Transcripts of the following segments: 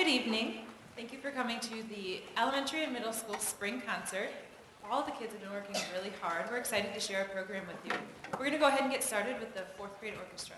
Good evening. Thank you for coming to the elementary and middle school spring concert. All the kids have been working really hard. We're excited to share our program with you. We're going to go ahead and get started with the fourth grade orchestra.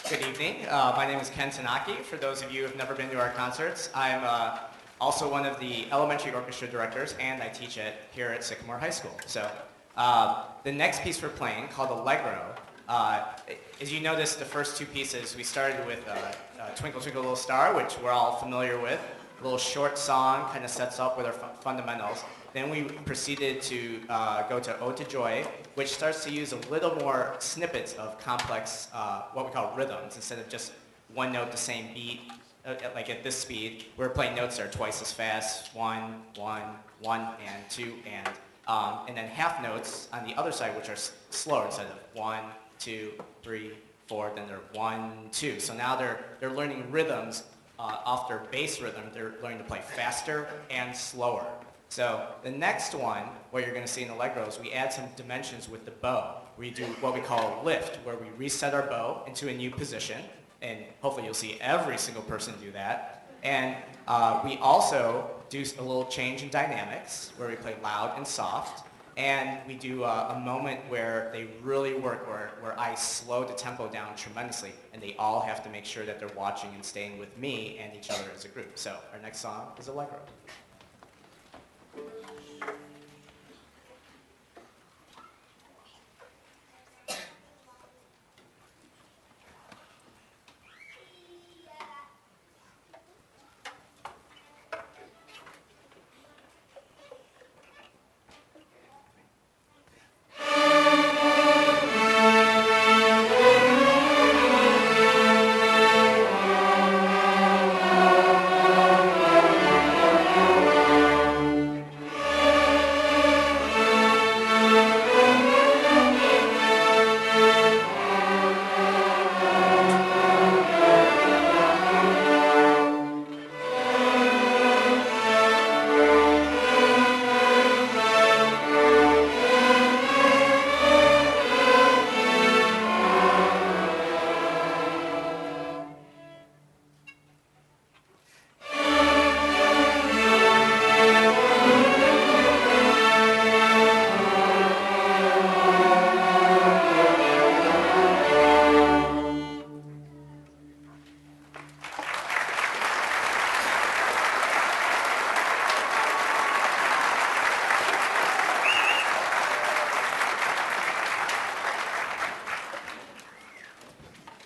Good evening. My name is Ken Tanaki. For those of you who have never been to our concerts, I'm also one of the elementary orchestra directors, and I teach it here at Sycamore High School. So the next piece we're playing, called Allegro, as you notice, the first two pieces, we started with Twinkle Twinkle Little Star, which we're all familiar with. A little short song, kind of sets up with our fundamentals. Then we proceeded to go to Ode to Joy, which starts to use a little more snippets of complex, what we call rhythms, instead of just one note, the same beat, like at this speed. We're playing notes that are twice as fast, 1, 1, 1, and 2, and then half notes on the other side, which are slower, instead of 1, 2, 3, 4, then they're 1, 2. So now they're learning rhythms off their bass rhythm. They're learning to play faster and slower. So the next one, what you're going to see in Allegro, is we add some dimensions with the bow. We do what we call a lift, where we reset our bow into a new position, and hopefully you'll see every single person do that. And we also do a little change in dynamics, where we play loud and soft, and we do a moment where they really work, where I slow the tempo down tremendously, and they all have to make sure that they're watching and staying with me and each other as a group. So our next song is Allegro.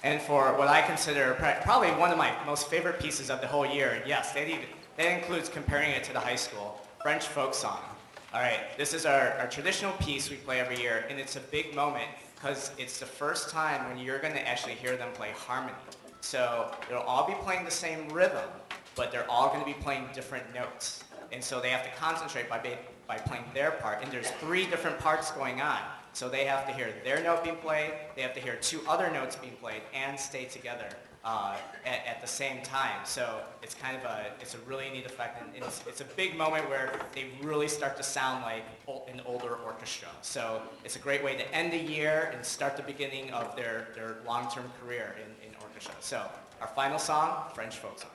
And for what I consider probably one of my most favorite pieces of the whole year, yes, that includes comparing it to the high school, French folk song. All right, this is our traditional piece we play every year, and it's a big moment because it's the first time when you're going to actually hear them play harmony. So they'll all be playing the same rhythm, but they're all going to be playing different notes. And so they have to concentrate by playing their part, and there's 3 different parts going on. So they have to hear their note being played, they have to hear 2 other notes being played, and stay together at the same time. So it's kind of it's a really neat effect, and it's a big moment where they really start to sound like an older orchestra. So it's a great way to end the year and start the beginning of their long-term career in orchestra. So our final song, French folk song.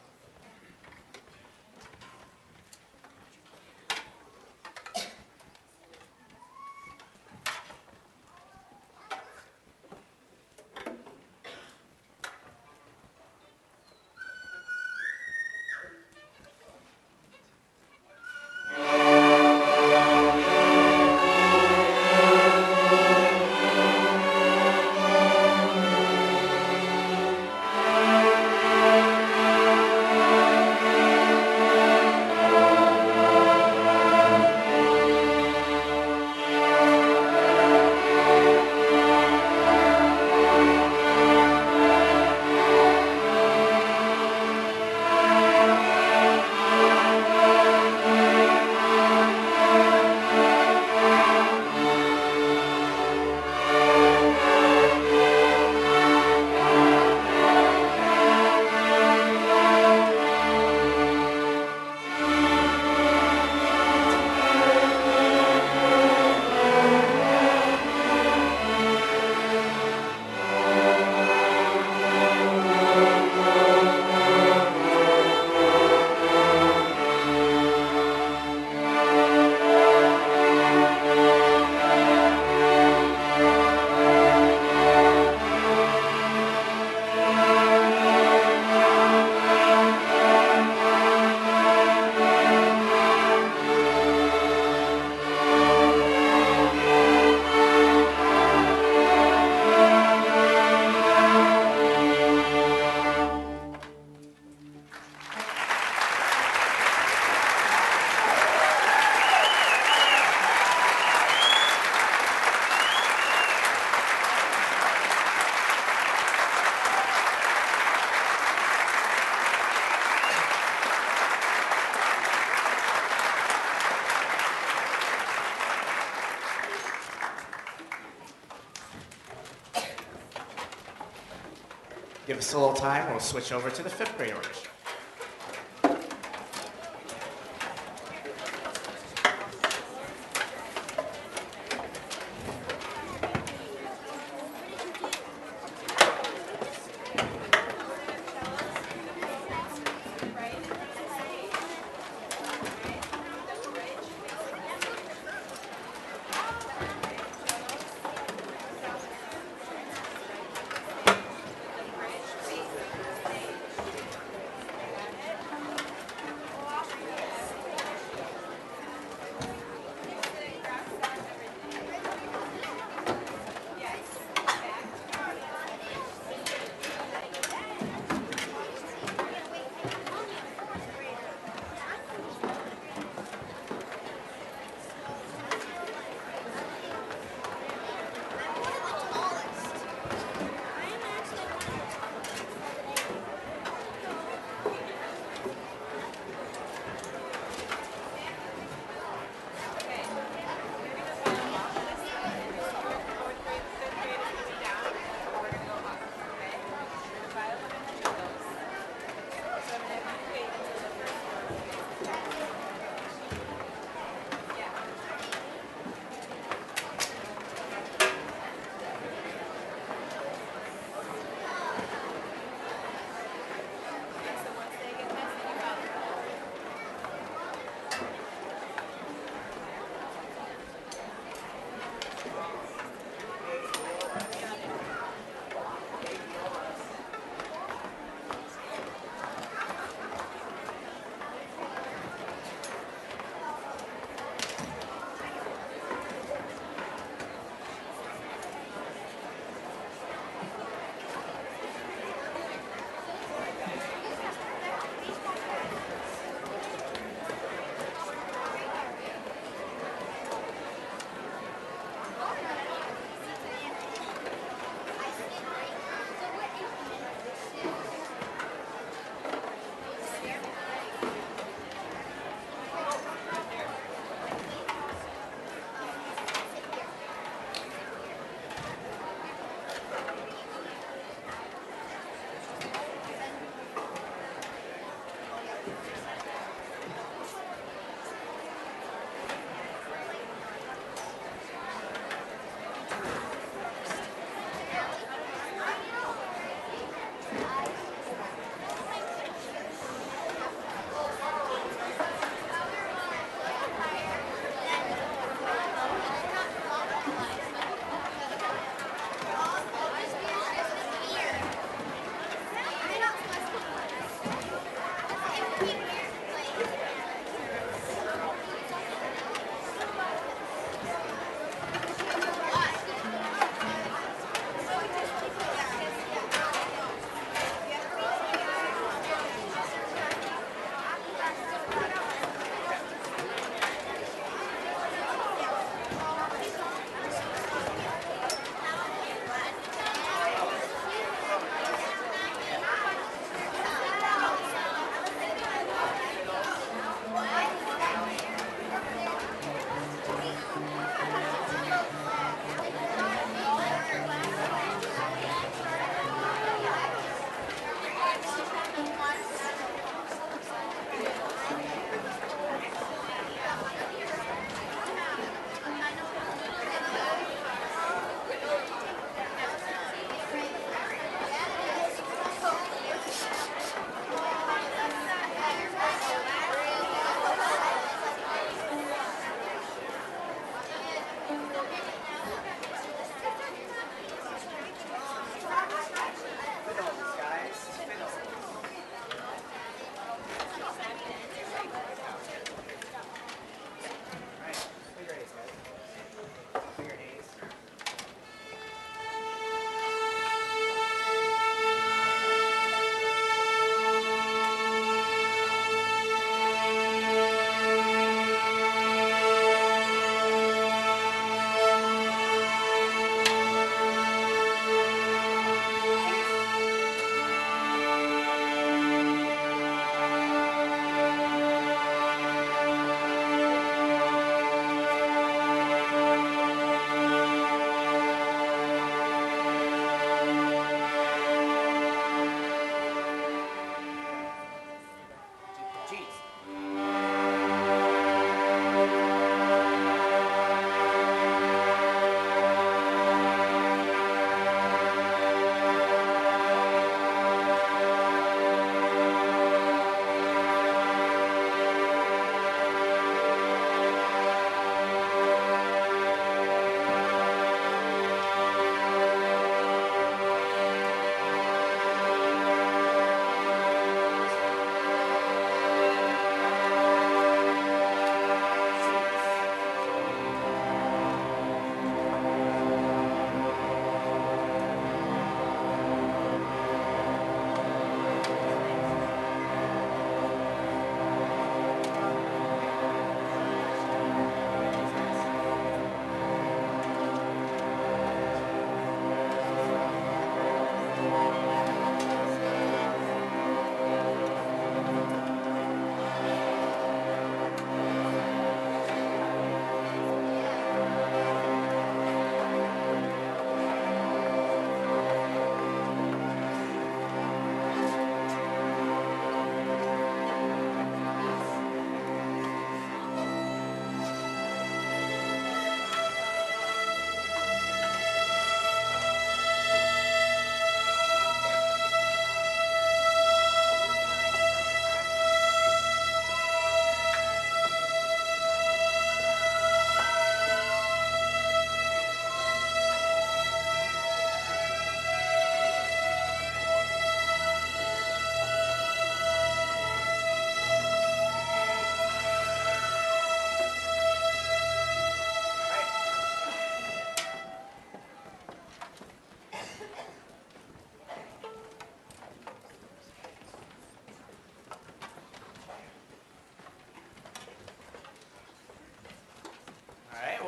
Give us a little time, we'll switch over to the 5th grade orchestra.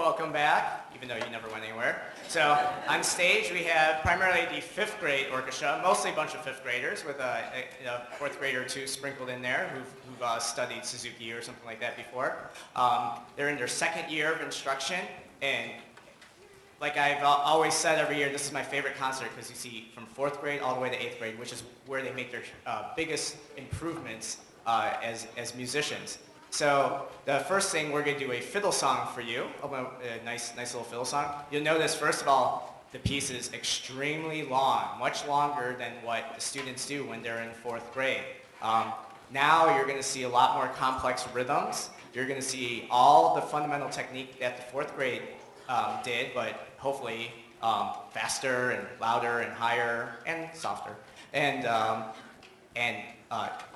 welcome back, even though you never went anywhere. So on stage we have primarily the 5th grade orchestra, mostly a bunch of 5th graders with a 4th grader or two sprinkled in there who've studied Suzuki or something like that before. They're in their 2nd year of instruction, and like I've always said every year, this is my favorite concert because you see from 4th grade all the way to 8th grade, which is where they make their biggest improvements as musicians. So the first thing, we're going to do a fiddle song for you, a nice little fiddle song. You'll notice, first of all, the piece is extremely long, much longer than what the students do when they're in 4th grade. Now you're going to see a lot more complex rhythms. You're going to see all the fundamental technique that the 4th grade did, but hopefully faster and louder and higher and softer. And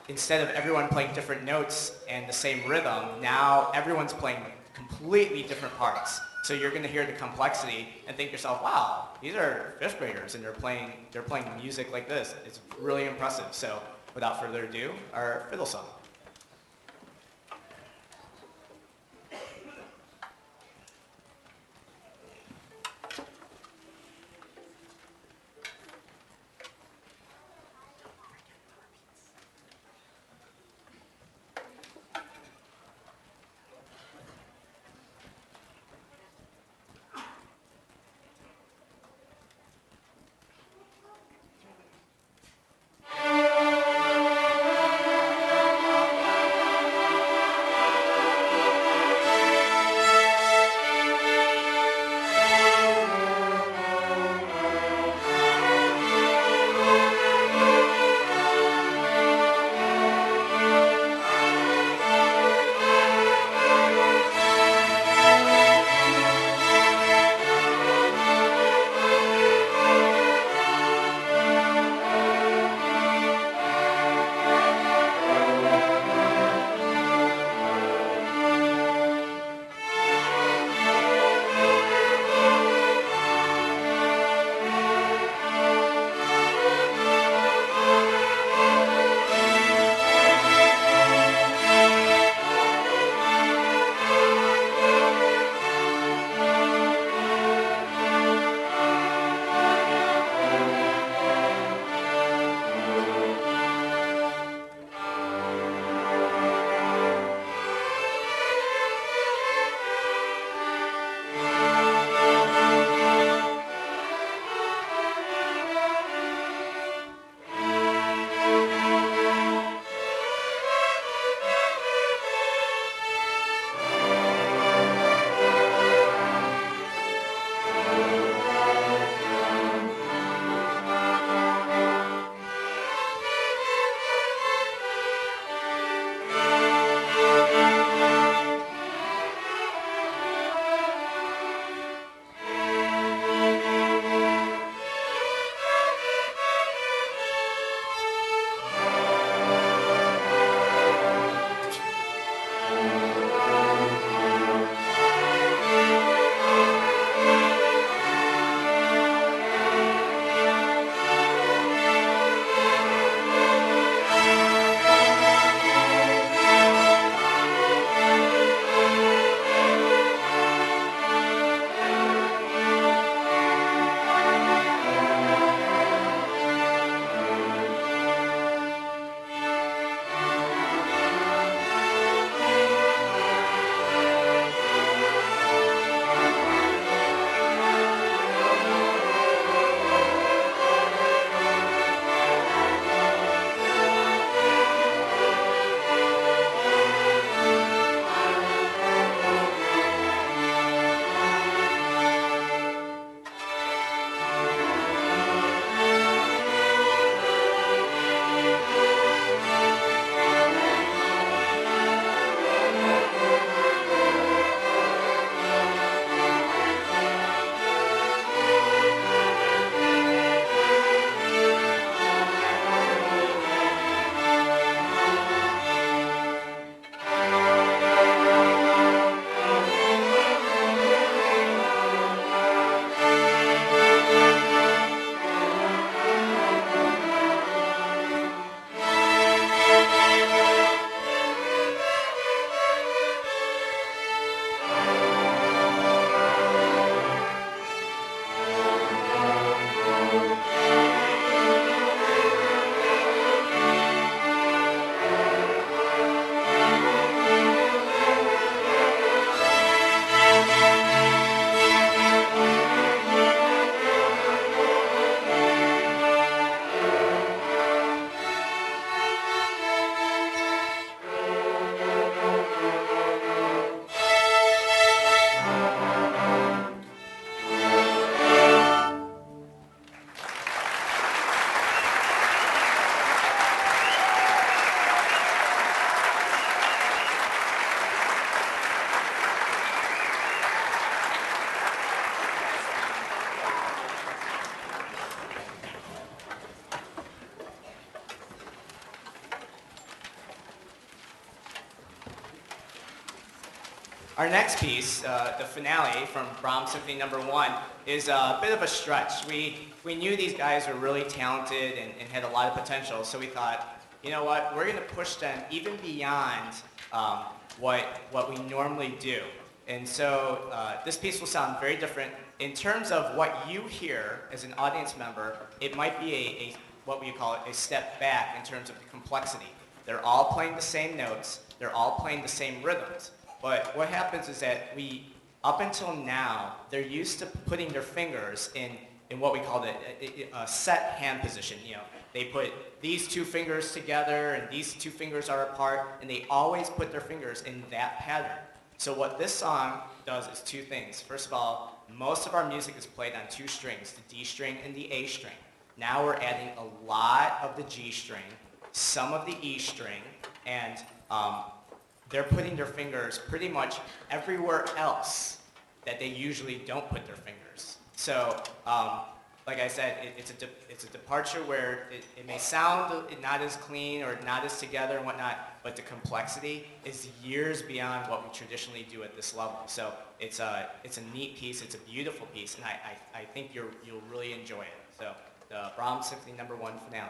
instead of everyone playing different notes and the same rhythm, now everyone's playing completely different parts. So you're going to hear the complexity and think to yourself, wow, these are 5th graders and they're playing music like this. It's really impressive. So without further ado, our fiddle song. Our next piece, the finale from Brahms Symphony No. 1, is a bit of a stretch. We knew these guys were really talented and had a lot of potential, so we thought, you know what, we're going to push them even beyond what we normally do. And so this piece will sound very different. In terms of what you hear as an audience member, it might be what we call a step back in terms of the complexity. They're all playing the same notes. They're all playing the same rhythms. But what happens is that up until now, they're used to putting their fingers in what we call a set hand position. You know, they put these two fingers together and these two fingers are apart, and they always put their fingers in that pattern. So what this song does is two things. First of all, most of our music is played on two strings, the D string and the A string. Now we're adding a lot of the G string, some of the E string, and they're putting their fingers pretty much everywhere else that they usually don't put their fingers. So, like I said, it's a departure where it may sound not as clean or not as together and whatnot, but the complexity is years beyond what we traditionally do at this level. So it's a neat piece, it's a beautiful piece, and I think you'll really enjoy it. So the Brahms Symphony No. 1 finale.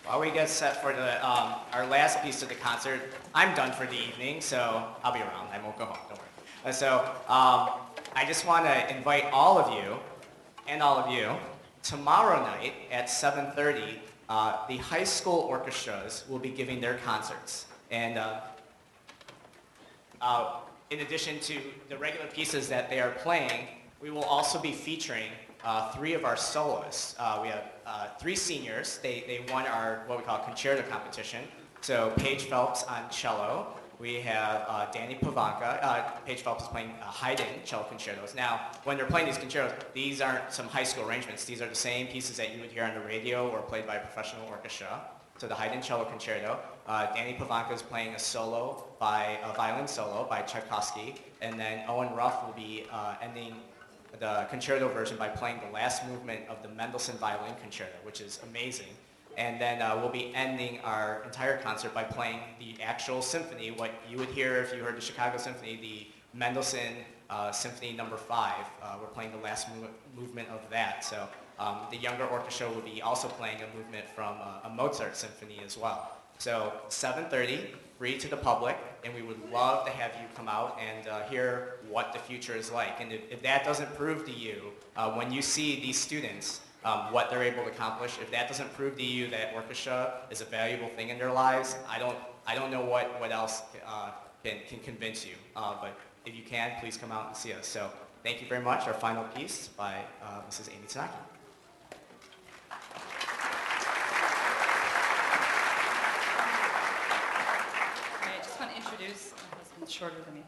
While we get set for our last piece of the concert, I'm done for the evening, so I'll be around. I won't go home, don't worry. So I just want to invite all of you, and all of you, tomorrow night at 7:30, the high school orchestras will be giving their concerts. And in addition to the regular pieces that they are playing, we will also be featuring three of our soloists. We have three seniors. They won our what we call concerto competition. So Paige Phelps on cello. We have Danny Pavanka. Paige Phelps is playing Haydn cello concertos. Now, when they're playing these concertos, these aren't some high school arrangements. These are the same pieces that you would hear on the radio or played by a professional orchestra. So the Haydn cello concerto. Danny Pavanka is playing a violin solo by Tchaikovsky, and then Owen Ruff will be ending the concerto version by playing the last movement of the Mendelssohn Violin Concerto, which is amazing. And then we'll be ending our entire concert by playing the actual symphony, what you would hear if you heard the Chicago Symphony, the Mendelssohn Symphony No. 5. We're playing the last movement of that. So the younger orchestra will be also playing a movement from a Mozart symphony as well. So 7:30, free to the public, and we would love to have you come out and hear what the future is like. And if that doesn't prove to you, when you see these students, what they're able to accomplish, if that doesn't prove to you that orchestra is a valuable thing in their lives, I don't know what else can convince you. But if you can, please come out and see us. So thank you very much. Our final piece by Mrs. Amy Tanaki. Introduce, my husband's shorter than me,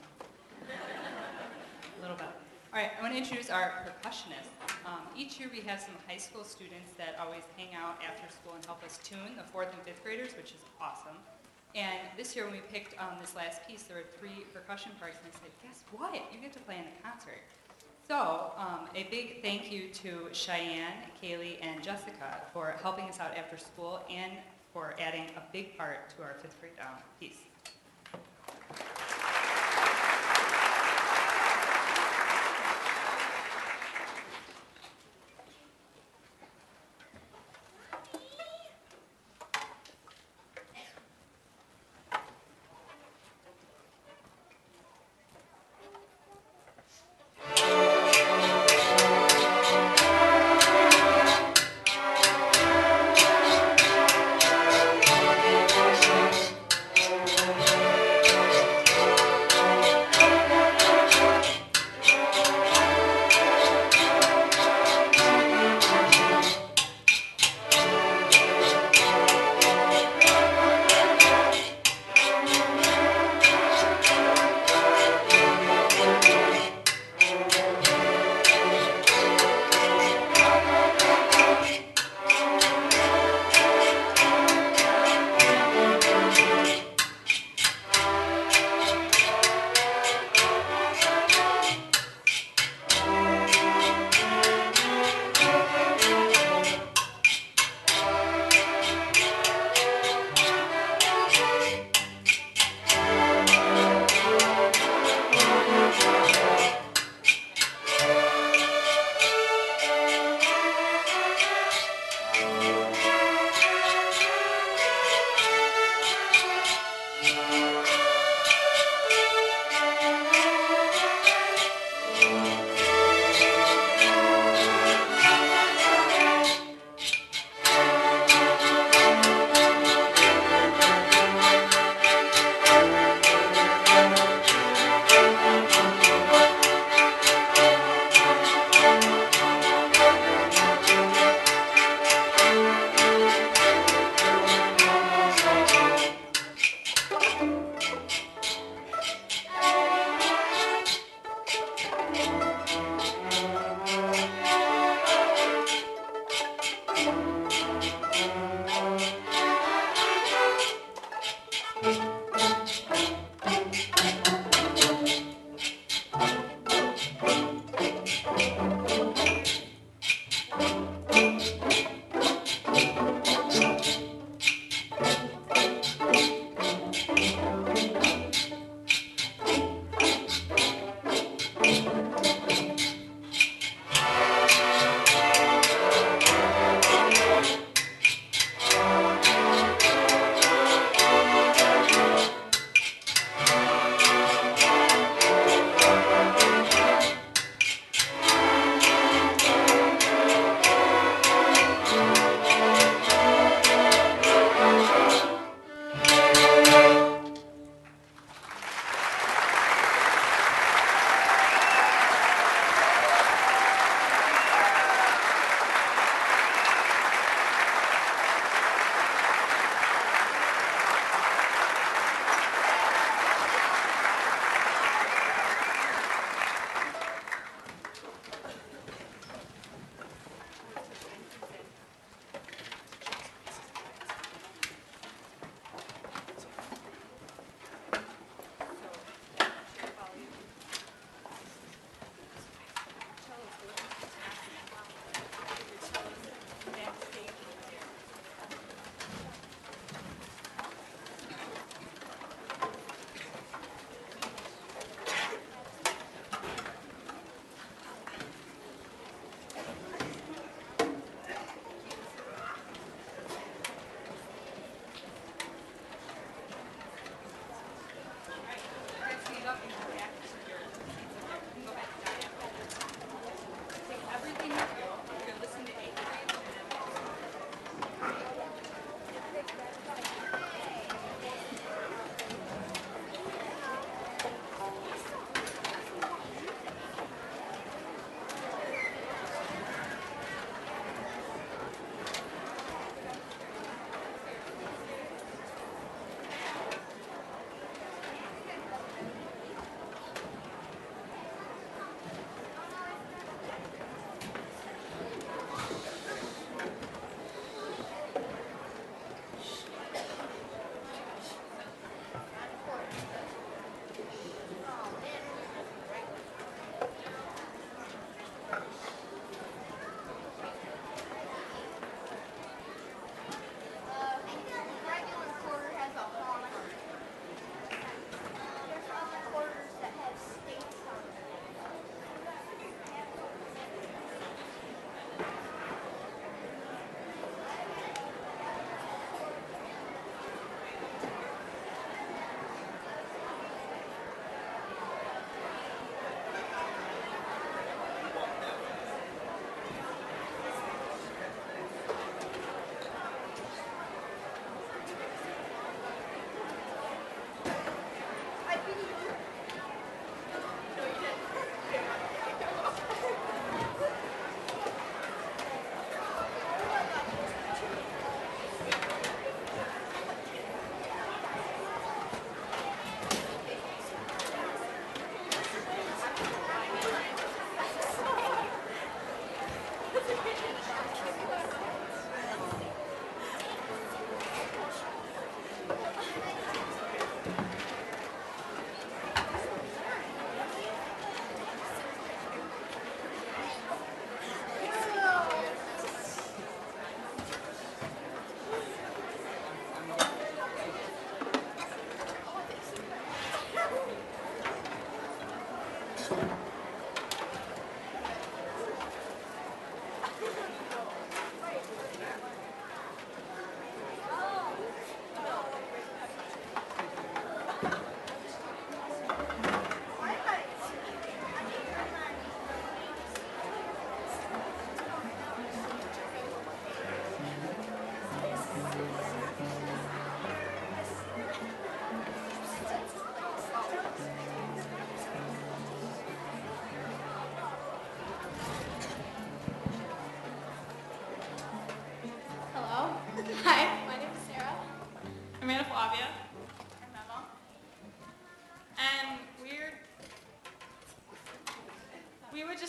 a little bit. All right, I want to introduce our percussionists. Each year we have some high school students that always hang out after school and help us tune the 4th and 5th graders, which is awesome. And this year when we picked this last piece, there were 3 percussion parts, and I said, guess what? You get to play in the concert. So a big thank you to Cheyenne, Kaylee, and Jessica for helping us out after school and for adding a big part to our 5th grade piece.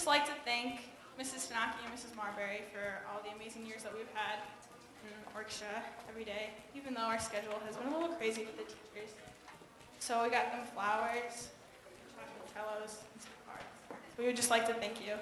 just like to thank Mrs. Tanaki and Mrs. Marbury for all the amazing years that we've had in orchestra every day, even though our schedule has been a little crazy with the teachers. So we got them flowers, chocolate cellos, and some cards. So we would just like to thank you.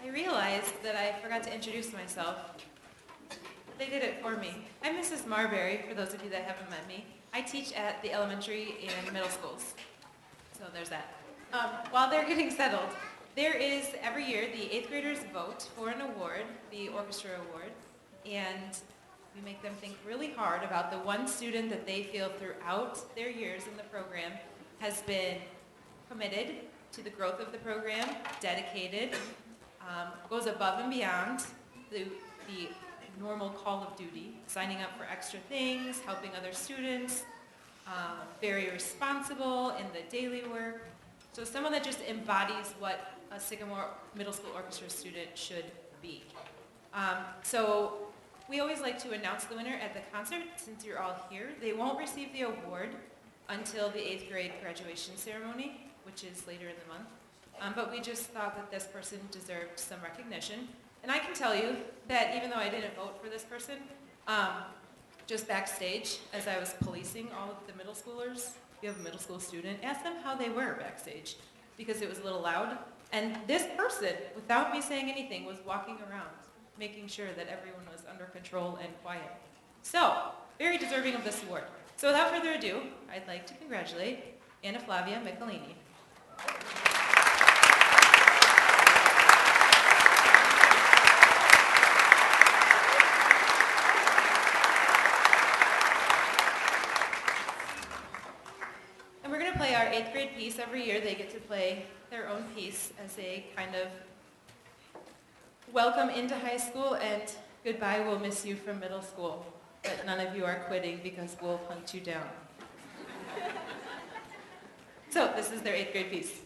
I realized that I forgot to introduce myself. They did it for me. I'm Mrs. Marbury, for those of you that haven't met me. I teach at the elementary and middle schools. So there's that. While they're getting settled, there is every year the 8th graders vote for an award, the Orchestra Award, and we make them think really hard about the one student that they feel throughout their years in the program has been committed to the growth of the program, dedicated, goes above and beyond the normal call of duty, signing up for extra things, helping other students, very responsible in the daily work. So someone that just embodies what a Sycamore Middle School Orchestra student should be. So we always like to announce the winner at the concert. Since you're all here, they won't receive the award until the 8th grade graduation ceremony, which is later in the month. But we just thought that this person deserved some recognition. And I can tell you that even though I didn't vote for this person, just backstage, as I was policing all of the middle schoolers, if you have a middle school student, ask them how they were backstage, because it was a little loud. And this person, without me saying anything, was walking around, making sure that everyone was under control and quiet. So, very deserving of this award. So without further ado, I'd like to congratulate Anna Flavia Michelini. And we're going to play our 8th grade piece every year. They get to play their own piece as a kind of welcome into high school and goodbye, we'll miss you from middle school. But none of you are quitting because we'll hunt you down. So this is their 8th grade piece.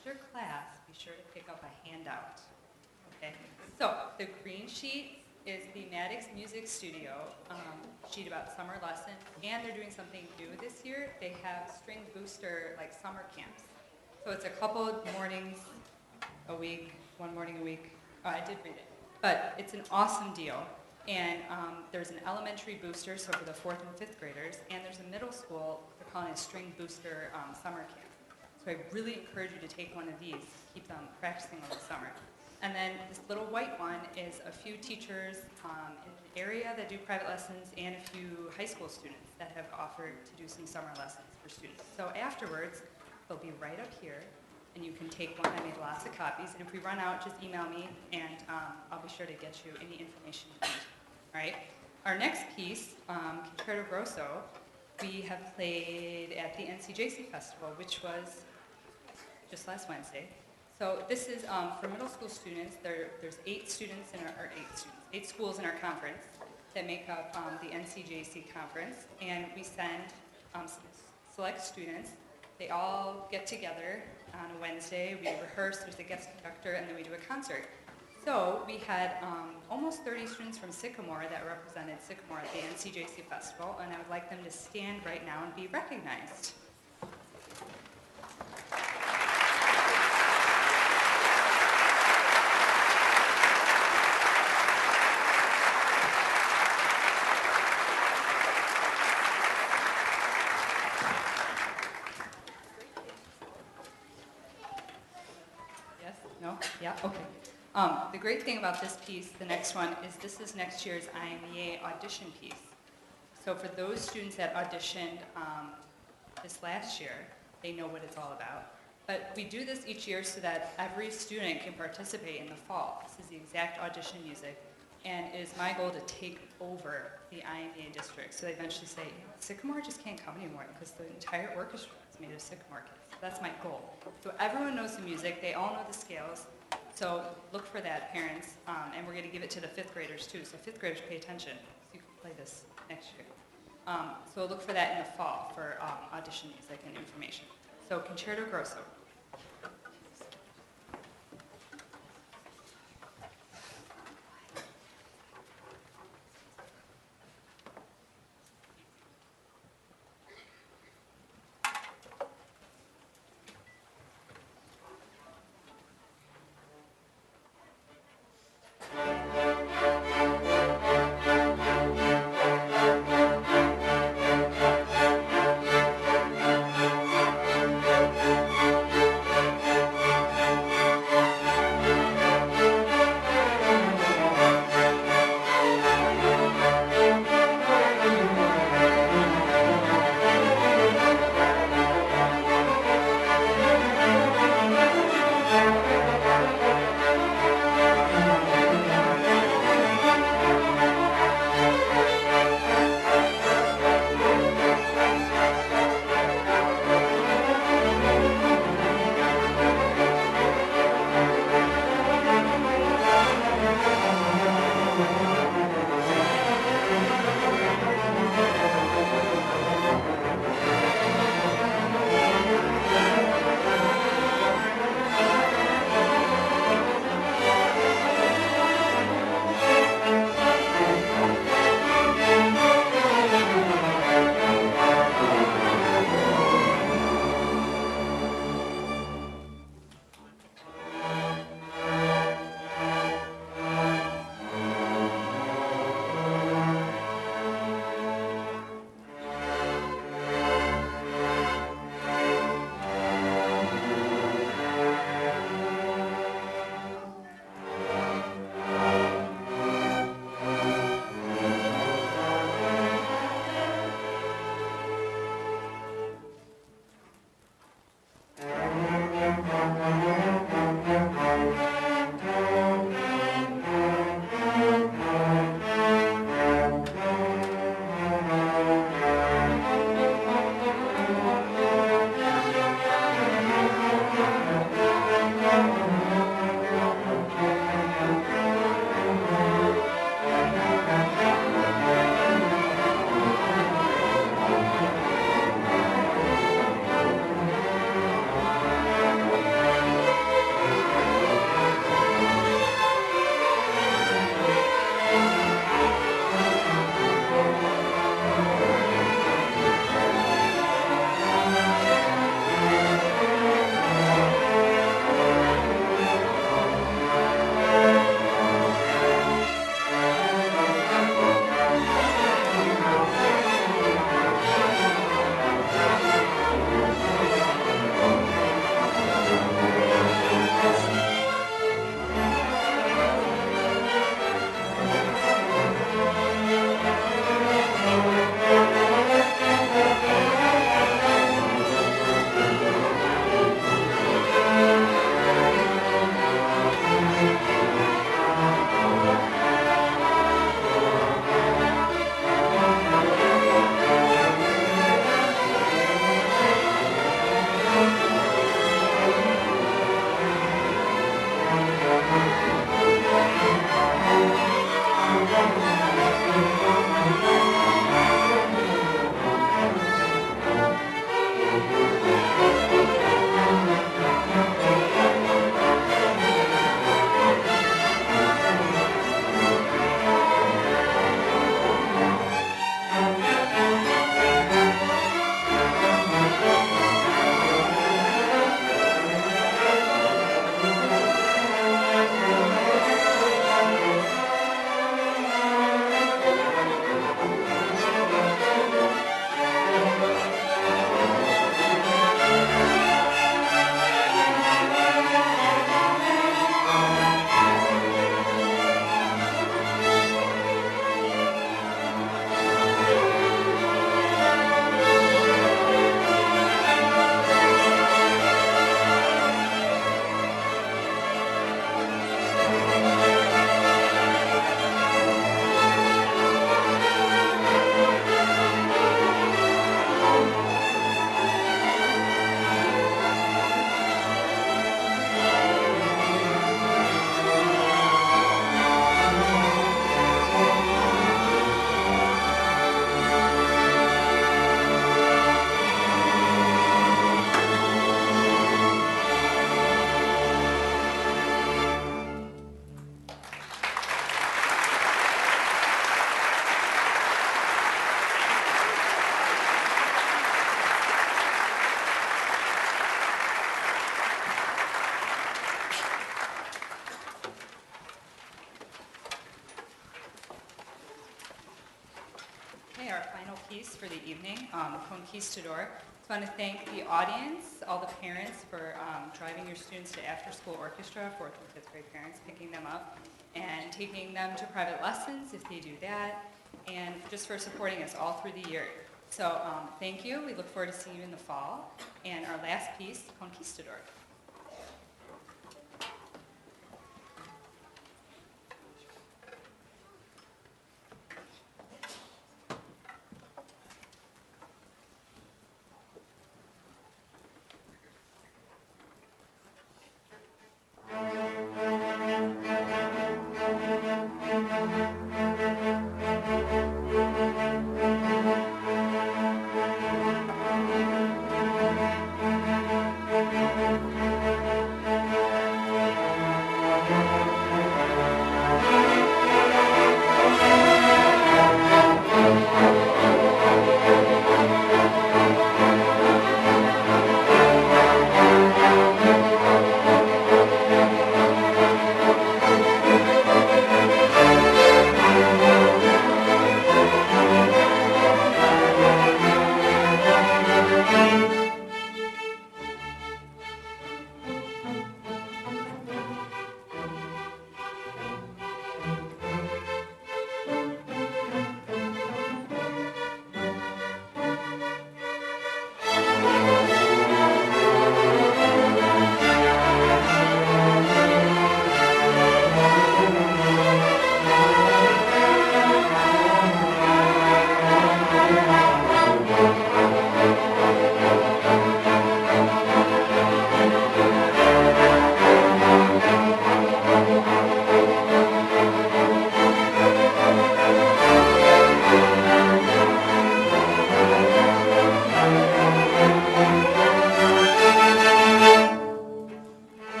after class, be sure to pick up a handout. Okay, so the green sheet is the Maddox Music Studio sheet about summer lessons, and they're doing something new this year. They have string booster like summer camps. So it's a couple mornings a week, one morning a week. Oh, I did read it, but it's an awesome deal. And there's an elementary booster, so for the 4th and 5th graders, and there's a middle school, they're calling it a string booster summer camp. So I really encourage you to take one of these, keep them practicing over the summer. And then this little white one is a few teachers in the area that do private lessons and a few high school students that have offered to do some summer lessons for students. So afterwards, they'll be right up here, and you can take one. I made lots of copies, and if we run out, just email me, and I'll be sure to get you any information you need. All right? Our next piece, Concerto Grosso, we have played at the NCJC Festival, which was just last Wednesday. So this is for middle school students. There's 8 students in our, 8 schools in our conference that make up the NCJC conference, and we send select students. They all get together on a Wednesday. We rehearse. There's a guest conductor, and then we do a concert. So we had almost 30 students from Sycamore that represented Sycamore at the NCJC Festival, and I would like them to stand right now and be recognized. Yes? No? Yeah? Okay. The great thing about this piece, the next one, is this is next year's IMEA audition piece. So for those students that auditioned this last year, they know what it's all about. But we do this each year so that every student can participate in the fall. This is the exact audition music, and it is my goal to take over the IMEA district. So they eventually say, Sycamore just can't come anymore because the entire orchestra is made of Sycamore kids. So that's my goal. So everyone knows the music, they all know the scales. So look for that, parents, and we're going to give it to the 5th graders too. So 5th graders, pay attention, so you can play this next year. So look for that in the fall for audition music and information. So Concerto Grosso. Conquistador. I want to thank the audience, all the parents for driving your students to after-school orchestra, 4th and 5th grade parents, picking them up and taking them to private lessons if they do that, and just for supporting us all through the year. So thank you. We look forward to seeing you in the fall. And our last piece, Conquistador.